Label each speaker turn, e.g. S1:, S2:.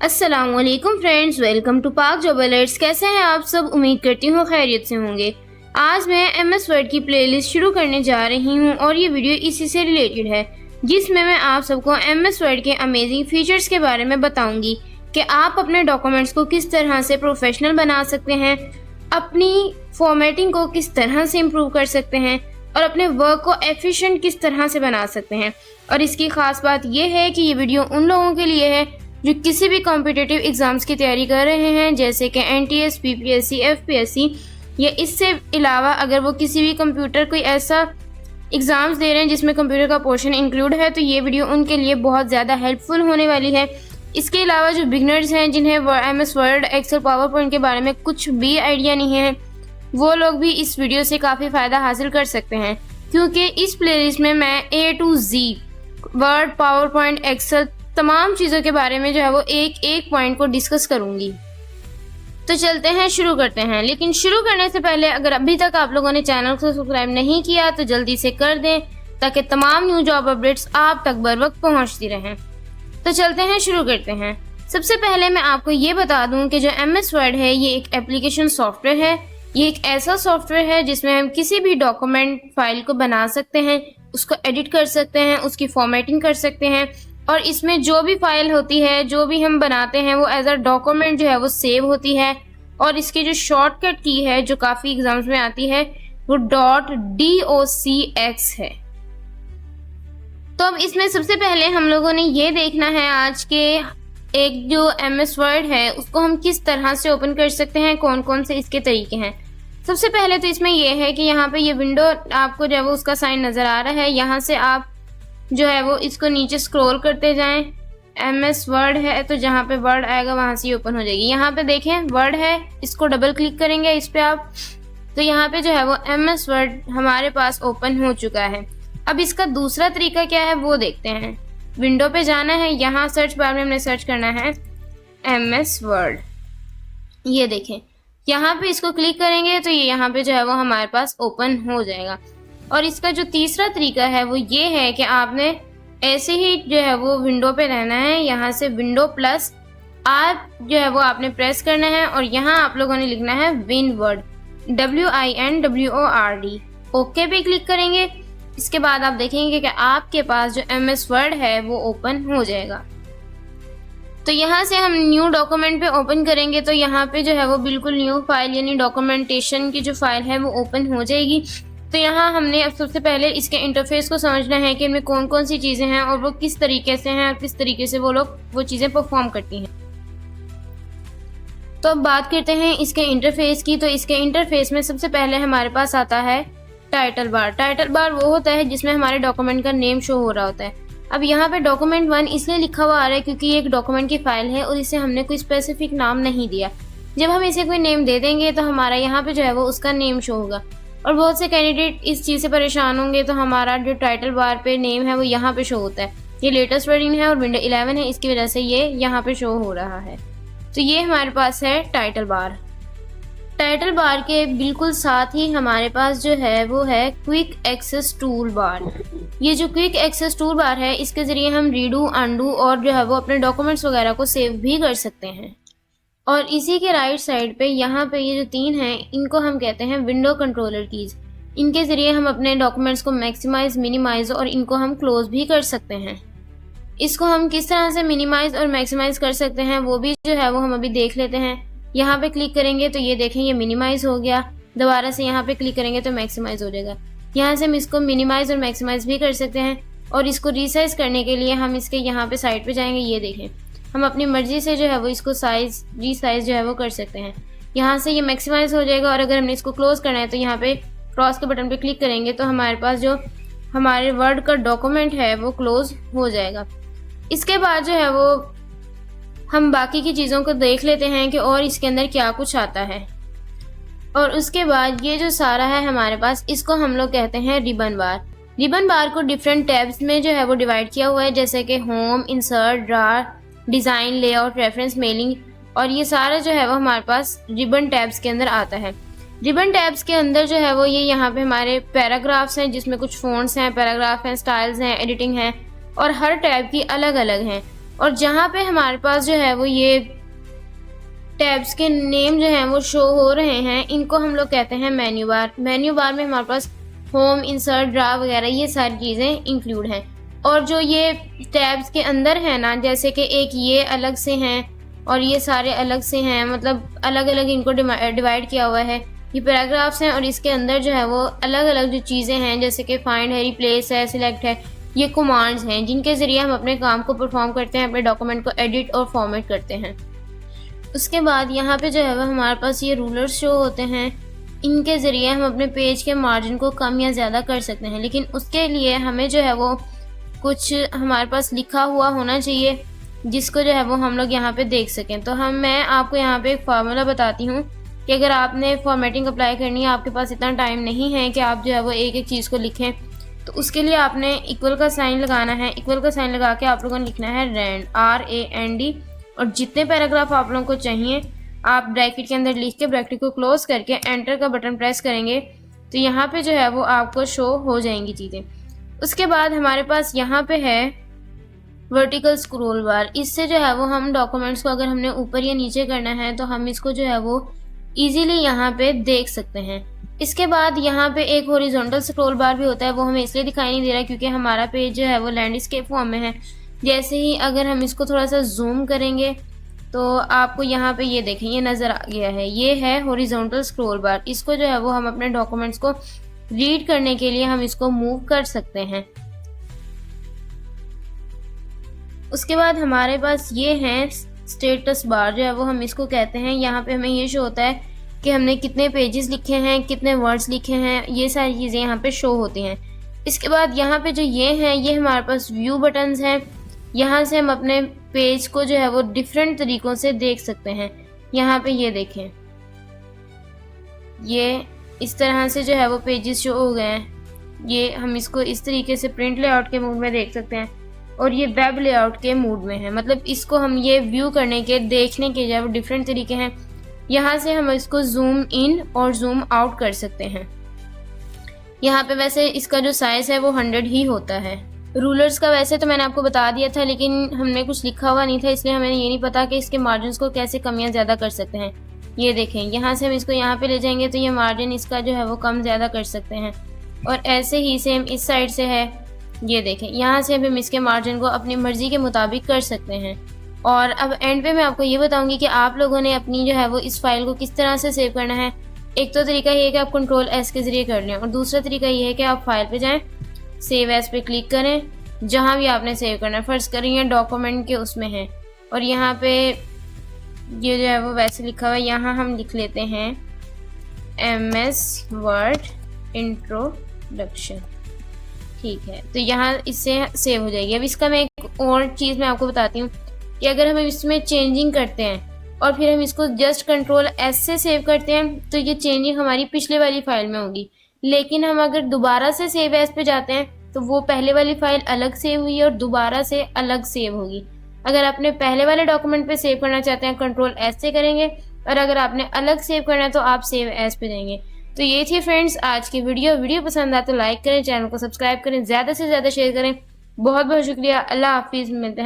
S1: अस्सलामुअलैकुम friends, welcome to पाक job alerts. कैसे हैं आप सब? उम्मीद करती हूँ खैरियत से होंगे। आज मैं एमएस वर्ड की प्लेलिस्ट शुरू करने जा रही हूँ और ये वीडियो इसी से रिलेटेड है, जिसमें मैं आप सबको एमएस वर्ड के अमेजिंग फीचर्स के बारे में बताऊंगी कि आप अपने डॉक्यूमेंट्स को किस तरह से प्रोफेशनल बना सकते हैं, अपनी फॉर्मेटिंग को किस तरह से इम्प्रूव कर सकते हैं और अपने वर्क को एफिशिएंट किस तरह से बना सकते हैं। और इसकी खास बात यह है कि ये वीडियो उन लोगों के लिए है जो किसी भी कॉम्पिटिटिव एग्जाम्स की तैयारी कर रहे हैं, जैसे कि एनटीएस, पीपीएससी, एफपीएससी, या इससे अलावा अगर वो किसी भी कंप्यूटर कोई ऐसा एग्ज़ाम्स दे रहे हैं जिसमें कंप्यूटर का पोर्शन इंक्लूड है, तो ये वीडियो उनके लिए बहुत ज़्यादा हेल्पफुल होने वाली है। इसके अलावा जो बिगनर्स हैं, जिन्हें MS Word, Excel, PowerPoint के बारे में कुछ भी आइडिया नहीं है, वो लोग भी इस वीडियो से काफ़ी फ़ायदा हासिल कर सकते हैं, क्योंकि इस प्लेलिस्ट में मैं A to Z Word, PowerPoint, Excel, तमाम चीज़ों के बारे में जो है वो एक एक पॉइंट को डिस्कस करूंगी। तो चलते हैं, शुरू करते हैं। लेकिन शुरू करने से पहले अगर अभी तक आप लोगों ने चैनल को सब्सक्राइब नहीं किया तो जल्दी से कर दें, ताकि तमाम न्यू जॉब अपडेट्स आप तक बर वक्त पहुँचती रहें। तो चलते हैं, शुरू करते हैं। सबसे पहले मैं आपको ये बता दूं कि जो एमएस वर्ड है ये एक एप्लीकेशन सॉफ्टवेयर है। ये एक ऐसा सॉफ्टवेयर है जिसमें हम किसी भी डॉक्यूमेंट फाइल को बना सकते हैं, उसको एडिट कर सकते हैं, उसकी फॉर्मेटिंग कर सकते हैं, और इसमें जो भी फाइल होती है, जो भी हम बनाते हैं, वो एज अ डॉक्यूमेंट जो है वो सेव होती है। और इसकी जो शॉर्टकट की है, जो काफ़ी एग्जाम्स में आती है, वो .docx है। तो अब इसमें सबसे पहले हम लोगों ने ये देखना है आज के एक जो एमएस वर्ड है उसको हम किस तरह से ओपन कर सकते हैं, कौन कौन से इसके तरीके हैं। सबसे पहले तो इसमें यह है कि यहाँ पे ये विंडो आपको जो है वो उसका साइन नज़र आ रहा है। यहाँ से आप जो है वो इसको नीचे स्क्रॉल करते जाएं। एमएस वर्ड है तो जहाँ पे वर्ड आएगा वहाँ से ओपन हो जाएगी। यहाँ पे देखें वर्ड है, इसको डबल क्लिक करेंगे इस पे आप, तो यहाँ पे जो है वो एमएस वर्ड हमारे पास ओपन हो चुका है। अब इसका दूसरा तरीका क्या है वो देखते हैं। विंडो पे जाना है, यहाँ सर्च बार में हमने सर्च करना है एमएस वर्ड। ये देखें, यहाँ पे इसको क्लिक करेंगे तो ये यहाँ पे जो है वो हमारे पास ओपन हो जाएगा। और इसका जो तीसरा तरीका है वो ये है कि आपने ऐसे ही जो है वो विंडो पे रहना है, यहाँ से विंडो प्लस आप जो है वो आपने प्रेस करना है और यहाँ आप लोगों ने लिखना है WinWord, WINWORD। ओके पे क्लिक करेंगे। इसके बाद आप देखेंगे कि आपके पास जो एमएस वर्ड है वो ओपन हो जाएगा। तो यहाँ से हम न्यू डॉक्यूमेंट पे ओपन करेंगे तो यहाँ पे जो है वो बिल्कुल न्यू फाइल यानी डॉक्यूमेंटेशन की जो फाइल है वो ओपन हो जाएगी। तो यहाँ हमने अब सबसे पहले इसके इंटरफेस को समझना है कि इनमें कौन कौन सी चीज़ें हैं और वो किस तरीके से हैं और किस तरीके से वो लोग वो चीज़ें परफॉर्म करती हैं। तो अब बात करते हैं इसके इंटरफेस की। तो इसके इंटरफेस में सबसे पहले हमारे पास आता है टाइटल बार। टाइटल बार वो होता है जिसमें हमारे डॉक्यूमेंट का नेम शो हो रहा होता है। अब यहाँ पे डॉक्यूमेंट 1 इसलिए लिखा हुआ आ रहा है क्योंकि ये एक डॉक्यूमेंट की फाइल है और इसे हमने कोई स्पेसिफिक नाम नहीं दिया। जब हम इसे कोई नेम दे देंगे तो हमारा यहाँ पे जो है वो उसका नेम शो होगा। और बहुत से कैंडिडेट इस चीज़ से परेशान होंगे, तो हमारा जो टाइटल बार पे नेम है वो यहाँ पे शो होता है। ये लेटेस्ट वर्जन है और विंडो 11 है, इसकी वजह से ये यहाँ पे शो हो रहा है। तो ये हमारे पास है टाइटल बार। टाइटल बार के बिल्कुल साथ ही हमारे पास जो है वो है क्विक एक्सेस टूल बार। ये जो क्विक एक्सेस टूल बार है, इसके ज़रिए हम रीडू, अंडू और जो है वो अपने डॉक्यूमेंट्स वगैरह को सेव भी कर सकते हैं। और इसी के राइट साइड पे यहाँ पे ये जो 3 हैं, इनको हम कहते हैं विंडो कंट्रोलर कीज़। इनके ज़रिए हम अपने डॉक्यूमेंट्स को मैक्सिमाइज़, मिनिमाइज़ और इनको हम क्लोज भी कर सकते हैं। इसको हम किस तरह से मिनिमाइज़ और मैक्सिमाइज़ कर सकते हैं वो भी जो है वो हम अभी देख लेते हैं। यहाँ पे क्लिक करेंगे तो ये देखें ये मिनिमाइज़ हो गया। दोबारा से यहाँ पे क्लिक करेंगे तो मैक्सिमाइज़ हो जाएगा। यहाँ से हम इसको मिनिमाइज़ और मैक्सिमाइज़ भी कर सकते हैं। और इसको रीसाइज़ करने के लिए हम इसके यहाँ पे साइड पे जाएंगे। ये देखें, हम अपनी मर्ज़ी से जो है वो इसको साइज़ रीसाइज़ जो है वो कर सकते हैं। यहाँ से ये मैक्सिमाइज़ हो जाएगा। और अगर हमने इसको क्लोज़ करना है तो यहाँ पे क्रॉस के बटन पे क्लिक करेंगे तो हमारे पास जो हमारे वर्ड का डॉक्यूमेंट है वो क्लोज़ हो जाएगा। इसके बाद जो है वो हम बाकी की चीज़ों को देख लेते हैं कि और इसके अंदर क्या कुछ आता है। और उसके बाद ये जो सारा है हमारे पास, इसको हम लोग कहते हैं रिबन बार। रिबन बार को डिफरेंट टैब्स में जो है वो डिवाइड किया हुआ है, जैसे कि home, insert, drawer, design, layout, reference, mailing. और ये सारा जो है वो हमारे पास रिबन टैब्स के अंदर आता है। रिबन टैब्स के अंदर जो है वो ये यहाँ पे हमारे पैराग्राफ्स हैं, जिसमें कुछ फ़ॉन्ट्स हैं, पैराग्राफ हैं, स्टाइल्स हैं, एडिटिंग हैं, और हर टैब की अलग अलग हैं। और जहाँ पे हमारे पास जो है वो ये टैब्स के नेम जो हैं वो शो हो रहे हैं, इनको हम लोग कहते हैं मेन्यू बार। मेन्यू बार में हमारे पास होम, इंसर्ट, ड्रा वगैरह ये सारी चीज़ें इंक्लूड हैं। और जो ये टैब्स के अंदर है ना, जैसे कि एक ये अलग से हैं और ये सारे अलग से हैं, मतलब अलग अलग इनको डिवाइड किया हुआ है। ये पैराग्राफ्स हैं और इसके अंदर जो है वो अलग अलग जो चीज़ें हैं, जैसे कि फाइंड है, रिप्लेस है, सिलेक्ट है, ये कमांड्स हैं जिनके ज़रिए हम अपने काम को परफॉर्म करते हैं, अपने डॉक्यूमेंट को एडिट और फॉर्मेट करते हैं। उसके बाद यहाँ पे जो है वो हमारे पास ये रूलर्स शो होते हैं, इनके ज़रिए हम अपने पेज के मार्जिन को कम या ज़्यादा कर सकते हैं। लेकिन उसके लिए हमें जो है वो कुछ हमारे पास लिखा हुआ होना चाहिए जिसको जो है वो हम लोग यहाँ पे देख सकें। तो मैं आपको यहाँ पे एक फार्मूला बताती हूँ कि अगर आपने फॉर्मेटिंग अप्लाई करनी है, आपके पास इतना टाइम नहीं है कि आप जो है वो एक एक चीज़ को लिखें, तो उसके लिए आपने इक्वल का साइन लगाना है। इक्वल का साइन लगा के आप लोगों ने लिखना है रैंड, RAND, और जितने पैराग्राफ आप लोगों को चाहिए आप ब्रैकेट के अंदर लिख के ब्रैकेट को क्लोज करके एंटर का बटन प्रेस करेंगे तो यहाँ पे जो है वो आपको शो हो जाएंगी चीज़ें। उसके बाद हमारे पास यहाँ पे है वर्टिकल स्क्रॉल बार। इससे जो है वो हम डॉक्यूमेंट्स को अगर हमने ऊपर या नीचे करना है तो हम इसको जो है वो इजीली यहाँ पे देख सकते हैं। इसके बाद यहाँ पे एक हॉरिजॉन्टल स्क्रॉल बार भी होता है, वो हमें इसलिए दिखाई नहीं दे रहा क्योंकि हमारा पेज जो है वो लैंडस्केप फॉर्म में है। जैसे ही अगर हम इसको थोड़ा सा जूम करेंगे तो आपको यहाँ पे ये देखें, ये नज़र आ गया है, ये है हॉरिजॉन्टल स्क्रॉल बार। इसको जो है वो हम अपने डॉक्यूमेंट्स को रीड करने के लिए हम इसको मूव कर सकते हैं। उसके बाद हमारे पास ये है स्टेटस बार, जो है वो हम इसको कहते हैं। यहाँ पे हमें ये शो होता है कि हमने कितने पेजेस लिखे हैं, कितने वर्ड्स लिखे हैं, ये सारी चीज़ें यहाँ पे शो होती हैं। इसके बाद यहाँ पे जो ये हैं, ये हमारे पास व्यू बटन्स हैं। यहाँ से हम अपने पेज को जो है वो डिफरेंट तरीक़ों से देख सकते हैं। यहाँ पे ये देखें, ये इस तरह से जो है वो पेजेस शो हो गए हैं। ये हम इसको इस तरीके से प्रिंट लेआउट के मूड में देख सकते हैं और ये वेब लेआउट के मूड में है। मतलब इसको हम ये व्यू करने के, देखने के जो है वो डिफरेंट तरीके हैं। यहाँ से हम इसको जूम इन और जूम आउट कर सकते हैं। यहाँ पे वैसे इसका जो साइज़ है वो 100 ही होता है। रूलर्स का वैसे तो मैंने आपको बता दिया था, लेकिन हमने कुछ लिखा हुआ नहीं था, इसलिए हमें ये नहीं पता कि इसके मार्जिन को कैसे कम या ज़्यादा कर सकते हैं। ये देखें, यहाँ से हम इसको यहाँ पे ले जाएंगे तो ये मार्जिन इसका जो है वो कम ज़्यादा कर सकते हैं। और ऐसे ही सेम इस साइड से है, ये देखें, यहाँ से हम इसके मार्जिन को अपनी मर्ज़ी के मुताबिक कर सकते हैं। और अब एंड पे मैं आपको ये बताऊँगी कि आप लोगों ने अपनी जो है वो इस फाइल को किस तरह से सेव करना है। एक तो तरीका ये है कि आप Ctrl+S के ज़रिए कर लें, और दूसरा तरीका ये है कि आप फाइल पे जाएं, सेव एज पे क्लिक करें, जहाँ भी आपने सेव करना है। फ़र्ज़ करें ये डॉक्यूमेंट के उसमें है और यहाँ पे ये जो है वो वैसे लिखा हुआ है, यहाँ हम लिख लेते हैं MS Word इंट्रोडक्शन, ठीक है। तो यहाँ इससे सेव हो जाएगी। अब इसका मैं एक और चीज़ मैं आपको बताती हूँ कि अगर हम इसमें चेंजिंग करते हैं और फिर हम इसको जस्ट Ctrl+S से सेव करते हैं तो ये चेंजिंग हमारी पिछले वाली फाइल में होगी। लेकिन हम अगर दोबारा से सेव एज पे जाते हैं तो वो पहले वाली फाइल अलग सेव हुई और दोबारा से अलग सेव होगी। अगर आपने पहले वाले डॉक्यूमेंट पे सेव करना चाहते हैं Ctrl+S से करेंगे, और अगर आपने अलग सेव करना है तो आप सेव एज पे जाएंगे। तो ये थी फ्रेंड्स आज की वीडियो पसंद आए तो लाइक करें, चैनल को सब्सक्राइब करें, ज़्यादा से ज़्यादा शेयर करें। बहुत बहुत शुक्रिया। अल्लाह हाफिज़, मिलते हैं।